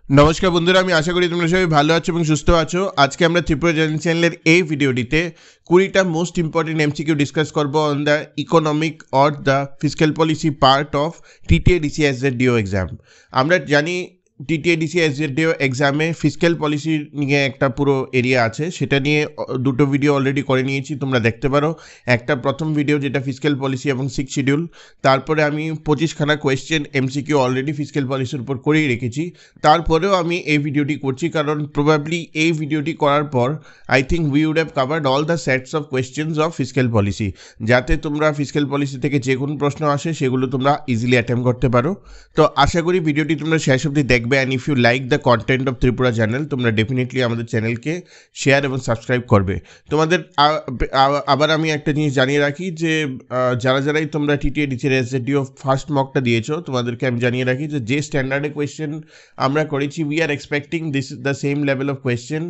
নমস্কার বন্ধুরা, আমি আশা করি তোমরা সবাই ভালো আছো এবং সুস্থ আছো। আজকে আমরা ত্রিপুরা জার্নি চ্যানেলের এই ভিডিওটিতে 20টা মোস্ট ইম্পর্টেন্ট এমসিকিউ ডিসকাস করবো on the economic or the fiscal policy part of TTADC SZDO exam. আমরা জানি টিটিএডিসি এসজেডডিও এক্সামে ফিসক্যাল পলিসি নিয়ে একটা পুরো এরিয়া আছে, সেটা নিয়ে দুটো ভিডিও অলরেডি করে নিয়েছি, তোমরা দেখতে পারো। একটা প্রথম ভিডিও যেটা ফিসক্যাল পলিসি এবং 6 শিডিউল, তারপরে আমি 25খানা কোয়েশ্চেন এমসিকিউ অলরেডি ফিসক্যাল পলিসির উপর করেই রেখেছি। তারপরেও আমি এই ভিডিওটি করছি কারণ প্রবাবলি এই ভিডিওটি করার পর I think we would have covered all the sets of questions of fiscal policy, যাতে তোমরা ফিসক্যাল পলিসি থেকে যে কোনো প্রশ্ন আসে সেগুলো তোমরা ইজিলি অ্যাটেম্প করতে পারো। তো আশা করি ভিডিওটি তোমরা শেষ অবধি দেখবে। And if you like the content of Tripura channel, তোমরা ডেফিনেটলি আমাদের চ্যানেলকে শেয়ার এবং সাবস্ক্রাইব করবে। তোমাদের আবার আমি একটা জিনিস জানিয়ে রাখি যে যারাই তোমরা টিটিএডিসির এসজেডডিও ফার্স্ট মকটা দিয়েছো, তোমাদেরকে আমি জানিয়ে রাখি যে স্ট্যান্ডার্ডে কোয়েশ্চেন আমরা করেছি, we are expecting this the same level of question.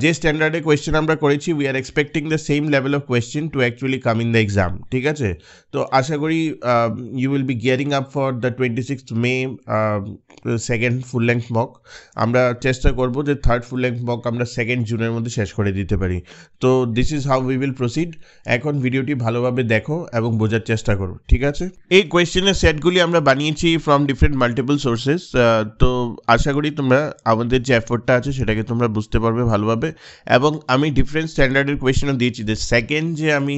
যে স্ট্যান্ডার্ডে কোয়েশ্চেন আমরা করেছি, we are expecting the same level of question to actually come in the exam. ঠিক আছে? তো আশা করি you will be gearing up for the 26th May second full length mock. আমরা চেষ্টা করবো যে থার্ড ফুল লেন্থ মক আমরা 2nd জুনের মধ্যে শেষ করে দিতে পারি। তো this is how we will proceed. এখন ভিডিওটি ভালোভাবে দেখো এবং বোঝার চেষ্টা করো, ঠিক আছে? এই কোয়েশ্চেনের সেটগুলি আমরা বানিয়েছি ফ্রম ডিফারেন্ট মাল্টিপল সোর্সেস। তো আশা করি তোমরা আমাদের যে এফোর্টটা আছে সেটাকে তোমরা বুঝতে পারবে ভালোভাবে। এবং আমি ডিফারেন্ট স্ট্যান্ডার্ডের কোয়েশ্চেনও দিয়েছি। সেকেন্ড যে আমি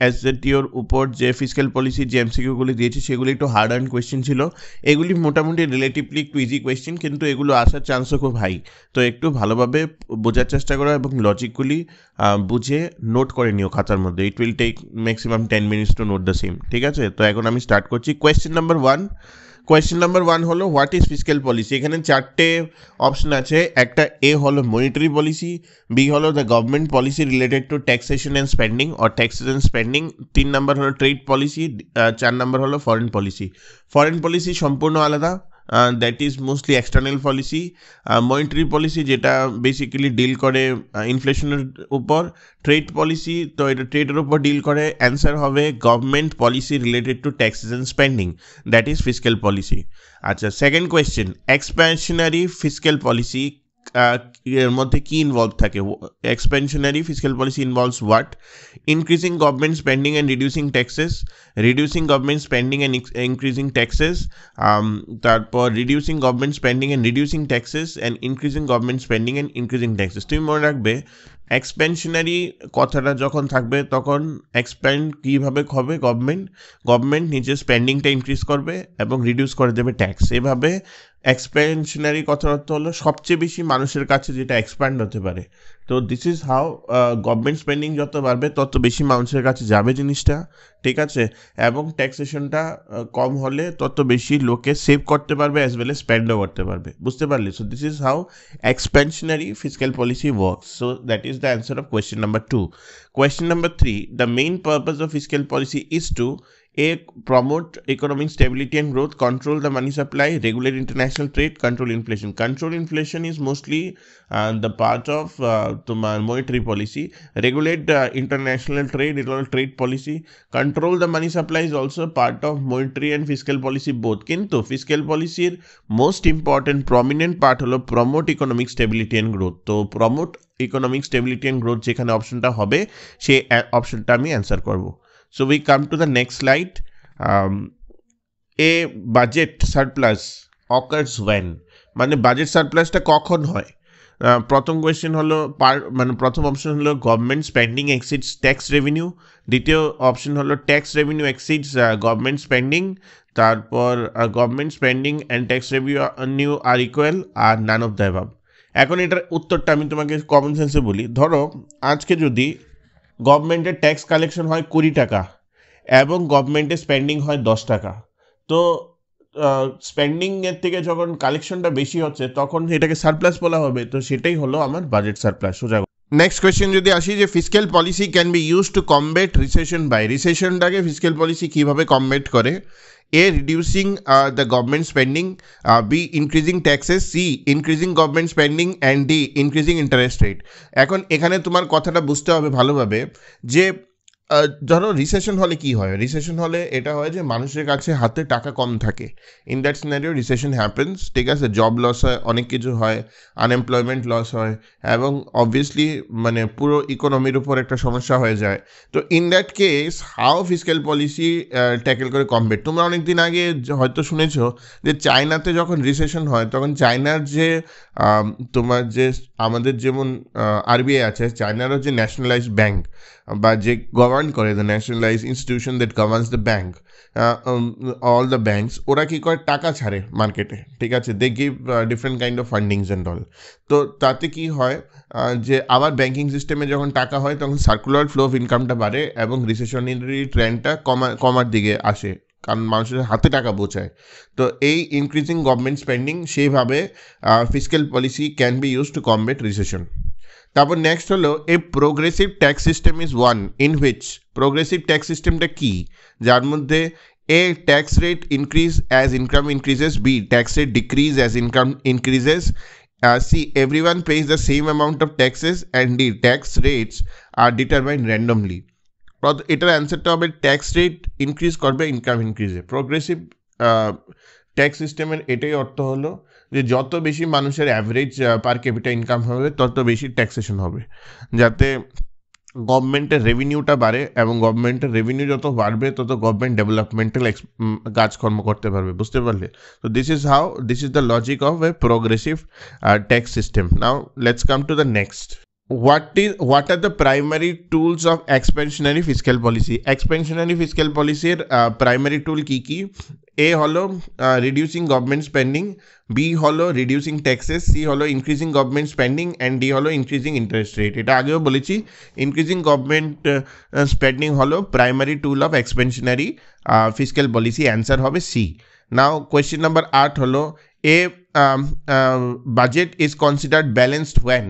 এসজেডডিওর উপর যে ফিসক্যাল পলিসির যে এমসিকিউগুলি দিয়েছি সেগুলি একটু হার্ড অ্যান্ড কোয়েশ্চেন ছিল। এগুলি মোটামুটি রিলেটিভলি একটু ইজি কোয়েশ্চেন, কিন্তু এগুলো আসার চান্সও খুব হাই। তো একটু ভালোভাবে বোঝার চেষ্টা করো এবং লজিকগুলি বুঝে নোট করে নিও খাতার মধ্যে। It will take maximum 10 minutes to note the same, ঠিক আছে? তো এখন আমি স্টার্ট করছি। কোয়েশ্চেন নাম্বার 1 হলো হোয়াট ইজ ফিসক্যাল পলিসি। এখানে 4টে অপশন আছে। একটা এ হলো মনিটারি পলিসি, বি হলো the government policy related two taxation and spending or taxes and spending, 3 number হলো ট্রেড পলিসি, 4 নাম্বার হলো ফরেন পলিসি। ফরেন পলিসি সম্পূর্ণ আলাদা, that is mostly external policy. Monetary policy যেটা basically deal করে ইনফ্লেশনের উপর। Trade policy তো এটা ট্রেডের উপর ডিল করে। অ্যান্সার হবে government policy related to taxes and spending, that is fiscal policy. আচ্ছা, second question, expansionary fiscal policy এর মধ্যে কি ইনভলভ থাকে? Expansionary fiscal policy involves what? Increasing government spending and reducing taxes, reducing government spending and increasing taxes, তারপর reducing government spending and reducing taxes and increasing government spending and increasing taxes. তুমি মনে রাখবে এক্সপেনশনারি কথাটা যখন থাকবে তখন expand কীভাবে হবে? গভর্নমেন্ট নিজের স্পেন্ডিংটা ইনক্রিজ করবে এবং রিডিউস করে দেবে ট্যাক্স। এভাবে এক্সপেনশনারি কথার অর্থ হলো সবচেয়ে বেশি মানুষের কাছে যেটা এক্সপ্যান্ড হতে পারে। তো this is how government spending যত বাড়বে তত বেশি মানুষের কাছে যাবে জিনিসটা, ঠিক আছে? এবং ট্যাক্সেশনটা কম হলে তত বেশি লোকে সেভ করতে পারবে অ্যাজ ওয়েল এজ স্পেন্ডও করতে পারবে। বুঝতে পারলি? So this is how এক্সপেনশনারি fiscal policy works. So that is the answer of question number 2. Question number 3. The main purpose of fiscal policy is to A. Promote economic stability and growth, control the money supply, regulate international trade, control inflation. Control inflation is mostly the part of monetary policy. Regulate international trade, it all trade policy. Control the money supply is also part of monetary and fiscal policy both. Kintu fiscal policy most important prominent part holo promote economic stability and growth. তো promote economic stability and growth যেখানে অপশনটা হবে সেই অপশনটা আমি answer করব। So we come to the next slide. A budget surplus occurs when, মানে budget সারপ্লাসটা কখন হয়? প্রথম কোয়েশ্চেন হলো প্রথম অপশন হলো government spending exceeds tax revenue, দ্বিতীয় অপশন হলো tax revenue exceeds government spending, তারপর government spending and tax revenue are equal, আর নান অফ দ্য অ্যাবাভ। এখন এটার উত্তরটা আমি তোমাকে কমন সেন্সে বলি। ধরো আজকে যদি গভর্নমেন্টের ট্যাক্স কালেকশন হয় 20 টাকা এবং গভর্নমেন্টের স্পেন্ডিং হয় 10 টাকা, তো স্পেন্ডিংয়ের থেকে যখন কালেকশনটা বেশি হচ্ছে তখন এটাকে সারপ্লাস বলা হবে। তো সেটাই হলো আমার বাজেট সারপ্লাস। সোজা। নেক্সট কোয়েশ্চেন যদি আসি যে fiscal policy can be use to combat recession by, রিসেশনটাকে ফিসক্যাল পলিসি কীভাবে কমব্যাট করে? A. Reducing the government spending, B. Increasing taxes, C. Increasing government spending, and D. Increasing interest rate. এখন এখানে তোমার কথাটা বুঝতে হবে ভালোভাবে যে ধরো রিসেশন হলে কি হয়, রিসেশন হলে এটা হয় যে মানুষের কাছে হাতে টাকা কম থাকে। In that scenario recession happens, ঠিক আছে, জব লস হয়, অনেক কিছু হয়, আনএমপ্লয়মেন্ট লস হয়, এবং অবভিয়াসলি মানে পুরো ইকোনমির উপর একটা সমস্যা হয়ে যায়। তো in that case how fiscal policy tackle করে কমবেট। তোমরা অনেক দিন আগে হয়তো শুনেছো যে চায়নাতে যখন রিসেশন হয় তখন চায়নার যে তোমার যে আমাদের যেমন আরবিআই আছে, চায়নারও যে ন্যাশনালাইজড ব্যাঙ্ক বা যে গভর্ন করে, the nationalise institution that governs the bank, all the banks, ওরা কী করে টাকা ছাড়ে মার্কেটে, ঠিক আছে, they give different kind of fundings and all. তো তাতে কি হয় যে আবার ব্যাঙ্কিং সিস্টেমে যখন টাকা হয় তখন সার্কুলার ফ্লো অফ ইনকামটা বাড়ে এবং রিসেশনারি ট্রেন্ডটা কমার দিকে আসে, কারণ মানুষের হাতে টাকা পৌঁছায়। তো এই ইনক্রিজিং গভর্নমেন্ট স্পেন্ডিং সেইভাবে fiscal policy can be use to combat recession. তারপর নেক্সট হলো a progressive tax system is one in which, progressive tax সিস্টেমটা কি, যার মধ্যে A tax rate increase as income increases, B tax rate decrease as income increases, C everyone pays the same amount of taxes, and D tax rates are determine randomly. এটার অ্যান্সারটা হবে tax rate increase করবে income ইনক্রিজে। Progressive tax সিস্টেমের এটাই অর্থ হলো যে যত বেশি মানুষের অ্যাভারেজ পার ক্যাপিটা ইনকাম হবে তত বেশি ট্যাক্সেশন হবে, যাতে গভর্নমেন্টের রেভিনিউটা বাড়ে, এবং গভর্নমেন্টের রেভিনিউ যত বাড়বে তত গভর্নমেন্ট ডেভেলপমেন্টাল কাজকর্ম করতে পারবে, বুঝতে পারলে? তো this is the logic of a progressive tax system. Now let's come to the next. What are the primary tools of expansionary fiscal policy? Expansionary fiscal policy primary tool কি? A হলো reducing government spending, B হলো reducing taxes, C হলো increasing government spending, and D হলো increasing interest rate. এটা আগেও বলেছি, increasing government spending হলো primary tool of expansionary fiscal policy, answer হবে C. Now question number 8 হলো A budget is considered balanced when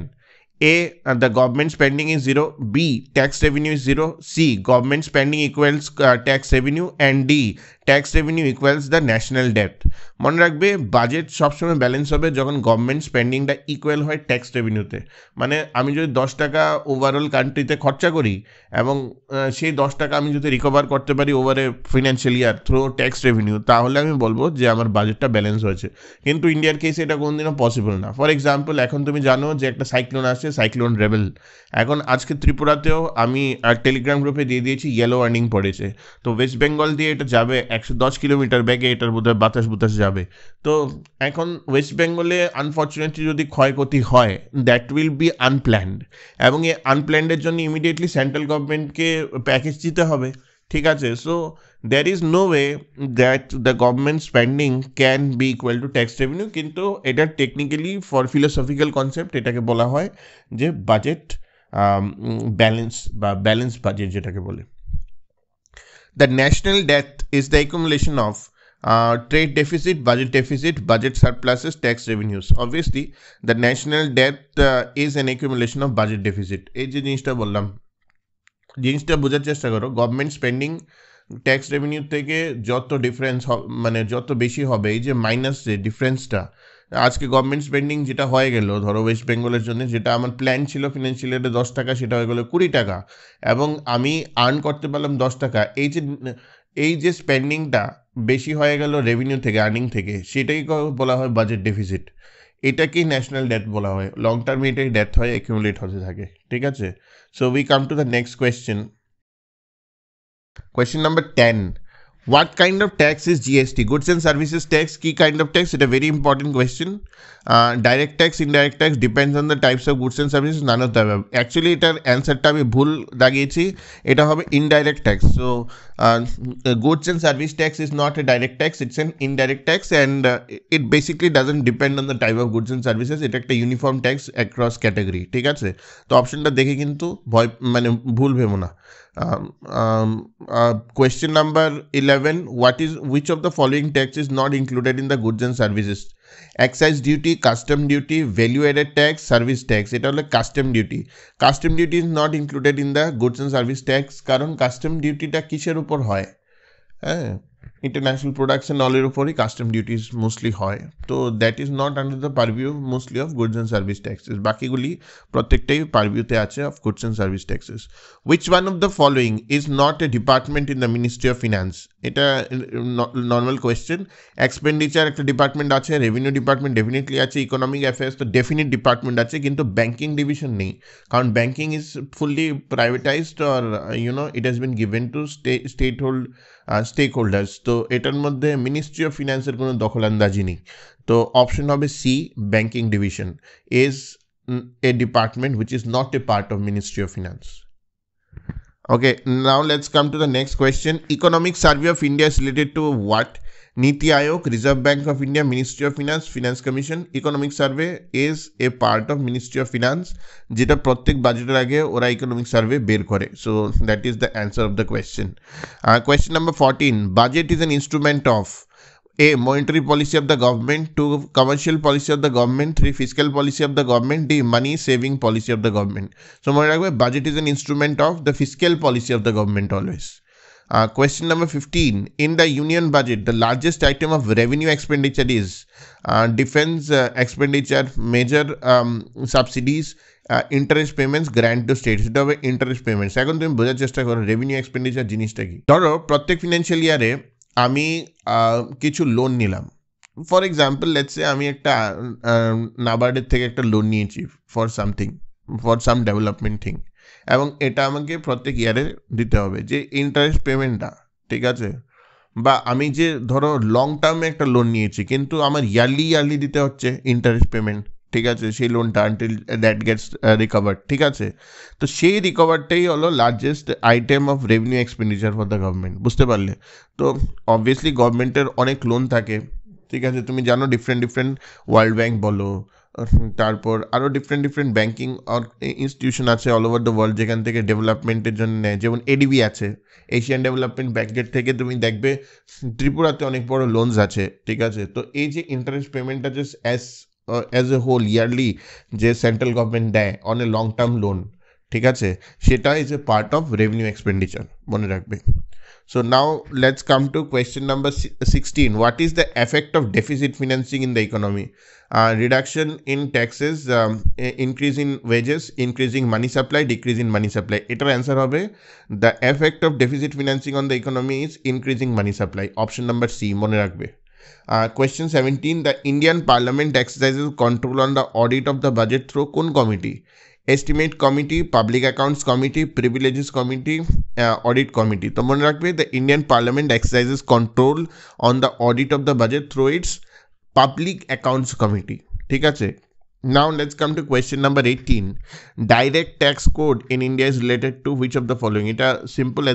A, the government spending is zero, B, tax revenue is zero, C, government spending equals tax revenue, and D, tax revenue equals the national debt. মনে রাখবে budget সবসময় balance হবে যখন government স্পেন্ডিংটা equal হয় tax রেভিনিউতে। মানে আমি যদি 10 টাকা ওভারঅল কান্ট্রিতে খরচা করি এবং সেই 10 টাকা আমি যদি রিকভার করতে পারি over a financial year through tax revenue, তাহলে আমি বলবো যে আমার বাজেটটা ব্যালেন্স হয়েছে। কিন্তু ইন্ডিয়ার কেসে এটা কোনোদিনও পসিবল না। ফর এক্সাম্পল, এখন তুমি জানো যে একটা সাইক্লোন আসছে, সাইক্লোন রেবেল। এখন আজকে ত্রিপুরাতেও আমি টেলিগ্রাম গ্রুপে দিয়ে দিয়েছি ইয়েলো ওয়ার্নিং পড়েছে। তো ওয়েস্ট বেঙ্গল দিয়ে এটা যাবে 110 কিলোমিটার ব্যাগে, এটার বোধহয় বাতাস যাবে। তো এখন ওয়েস্ট বেঙ্গলে আনফর্চুনেটলি যদি ক্ষয়ক্ষতি হয়, দ্যাট উইল বি আনপ্ল্যান্ড, এবং এই আনপ্ল্যান্ডের জন্য ইমিডিয়েটলি সেন্ট্রাল গভর্নমেন্টকে প্যাকেজ দিতে হবে, ঠিক আছে? So there is no way that the government spending can be equal to tax revenue, কিন্তু এটা টেকনিক্যালি ফর ফিলোসফিক্যাল কনসেপ্ট এটাকে বলা হয় যে বাজেট ব্যালেন্স বা ব্যালেন্স বাজেট যেটাকে বলে। The national debt is the accumulation of trade deficit, budget surpluses, tax revenues. Obviously, the national debt is an accumulation of budget deficit. এই যে জিনিসটা বললাম, জিনিসটা বোঝার চেষ্টা করো। গভর্নমেন্ট স্পেন্ডিং ট্যাক্স রেভিনিউ থেকে যত ডিফারেন্স মানে যত বেশি হবে, এই যে মাইনাস যে ডিফারেন্সটা, আজকে গভর্নমেন্ট স্পেন্ডিং যেটা হয়ে গেল ধরো ওয়েস্ট বেঙ্গলের জন্য, যেটা আমার প্ল্যান ছিল ফিনান্সিয়াল ইয়ারে 10 টাকা, সেটা হয়ে গেলো 20 টাকা, এবং আমি আর্ন করতে পারলাম 10 টাকা। এই যে স্পেন্ডিংটা বেশি হয়ে গেল রেভিনিউ থেকে, আর্নিং থেকে, সেটাই বলা হয় বাজেট ডেফিসিট। এটাকেই ন্যাশনাল ডেট বলা হয়। লং টার্মে এটাই ডেট হয়, অ্যাকিউমুলেট হতে থাকে, ঠিক আছে? So we come to the next question. Question number 10. What kind of tax is GST? Goods and Services Tax. Key kind of tax? It's a very important question. Direct tax, indirect tax, depends on the types of goods and services. None of the above. Actually, এটার অ্যান্সারটা আমি ভুল দাগিয়েছি। এটা হবে indirect tax. So, goods and service tax is not a direct tax. It's an indirect tax, and it basically doesn't depend on the type of goods and services. এটা একটা uniform tax across category. ঠিক আছে? তো অপশনটা দেখে কিন্তু ভুল ভেবো না। Question number 11. Which of the following tax is not included in the goods and services? Excise duty, custom duty, value added tax, service tax. এটা হলো custom duty. Custom duty is not included in the goods and service tax, কারণ custom dutyটা কিসের উপর হয়? হ্যাঁ, international products and all এর উপরই custom duties mostly হয়, তো that is not under the purview mostly of goods and service taxes. বাকিগুলি প্রত্যেকটাই পারভিউতে আছে of goods and service taxes. Which one of the following is not a department in the ministry of finance? এটা normal question. Expenditure একটা department আছে, revenue department definitely আছে, economic affairs তো definite department আছে, কিন্তু ব্যাঙ্কিং ডিভিশন নেই, কারণ banking is fully privatized or it has been given to state stakeholders. তো এটার মধ্যে মিনিস্ট্রি অফ ফিনান্সের কোনো দখলআন্দাজি নেই। তো অপশন হবে C, banking division is a department which is not a part of Ministry of Finance. Okay, now let's come to the next question. Economic Survey of India is related to what? Niti Aayog, Reserve Bank of India, Ministry of Finance, Finance Commission. Economic Survey is a part of Ministry of Finance, যেটা প্রত্যেক বাজেটের আগে ওরা economic survey বের করে। So that is the answer of the question. Question number 14. Budget is an instrument of A. Monetary policy of the government. 2. Commercial policy of the government. 3. Fiscal policy of the government. D. Money saving policy of the government. So মনে রাখবে, budget is an instrument of the fiscal policy of the government always. Question number 15. In the union budget, the largest item of revenue expenditure is defense expenditure, major subsidies, interest payments, grant to states. এটা হবে interest payments. এখন তুমি বোঝার চেষ্টা করো revenue expenditure জিনিসটা কি। ধরো প্রত্যেক ফিনান্সিয়াল ইয়ারে আমি কিছু লোন নিলাম। ফর এক্সাম্পল লেটস সে আমি একটা নাবার্ডের থেকে একটা লোন নিয়েছি for something, for some development thing, এবং এটা আমাকে প্রত্যেক ইয়ারে দিতে হবে যে ইন্টারেস্ট পেমেন্টটা, ঠিক আছে? বা আমি যে ধরো লং টার্মে একটা লোন নিয়েছি, কিন্তু আমার ইয়ারলি দিতে হচ্ছে ইন্টারেস্ট পেমেন্ট, ঠিক আছে, সেই লোনটা আনটিল দ্যাট গেটস রিকভার্ড, ঠিক আছে? তো সেই রিকভারটাই হলো largest item of revenue expenditure for the government, বুঝতে পারলে? তো অবভিয়াসলি গভর্নমেন্টের অনেক লোন থাকে, ঠিক আছে, তুমি জানো ডিফারেন্ট ওয়ার্ল্ড ব্যাঙ্ক বলো, তারপর আরও ডিফারেন্ট ব্যাঙ্কিং ইনস্টিটিউশন আছে অল ওভার দ্য ওয়ার্ল্ড, যেখান থেকে ডেভেলপমেন্টের জন্য নেয়, যেমন এডিবি আছে, এশিয়ান ডেভেলপমেন্ট ব্যাঙ্কের থেকে তুমি দেখবে ত্রিপুরাতে অনেক বড় লোনস আছে, ঠিক আছে? তো এই যে ইন্টারেস্ট পেমেন্টটা যে অ্যাজ এ হোল ইয়ারলি যে সেন্ট্রাল গভর্নমেন্ট দেয় on a long term loan, ঠিক আছে, সেটা is a part of revenue expenditure, মনে রাখবে। So now let's come to question number 16. What is the effect of deficit financing in the economy? Reduction in taxes, increase in wages, increasing money supply, decrease in money supply. Etar answer hobe the effect of deficit financing on the economy is increasing money supply. Option number C, mone rakhbe. Question 17. The Indian Parliament exercises control on the audit of the budget through কোন committee? Estimate Committee, Public Accounts Committee, Privileges Committee, Audit Committee. তো মনে রাখবে, the Indian Parliament exercises control on the audit of the budget through its Public Accounts Committee, ঠিক আছে? Now let's come to question number 18. Direct tax code in India is related to which of the following? এটা simple,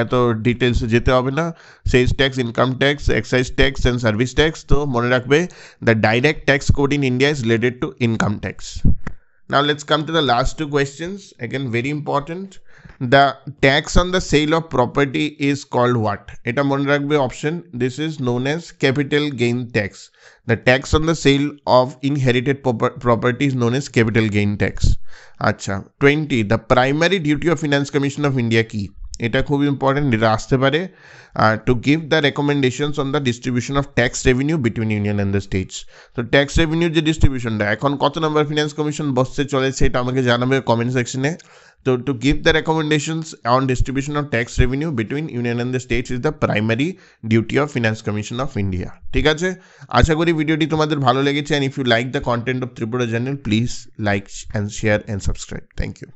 এত details যেতে হবে না। Sales tax, income tax, excise tax and service tax. তো মনে রাখবে, the direct tax code in India is related to income tax. Now let's come to the last two questions. Again, very important. The tax on the sale of property is called what? Eta mone rakhbe option. This is known as capital gain tax. The tax on the sale of inherited property is known as capital gain tax. Acha. 20. The primary duty of Finance Commission of India ki? এটা খুব important, এটা আসতে পারে। Two give the recommendations on the distribution of tax revenue between union and the states. তো tax রেভিনিউর যে ডিস্ট্রিবিউশনটা এখন কত নম্বর finance commission বসতে চলেছে এটা আমাকে জানাবে কমেন্ট সেকশনে। তো to give the recommendations on distribution of tax revenue between union and the states is the primary duty of finance commission of India, ঠিক আছে? আশা করি ভিডিওটি তোমাদের ভালো লেগেছে, and if you like the content of Tripura journal, please like and share and subscribe. Thank you.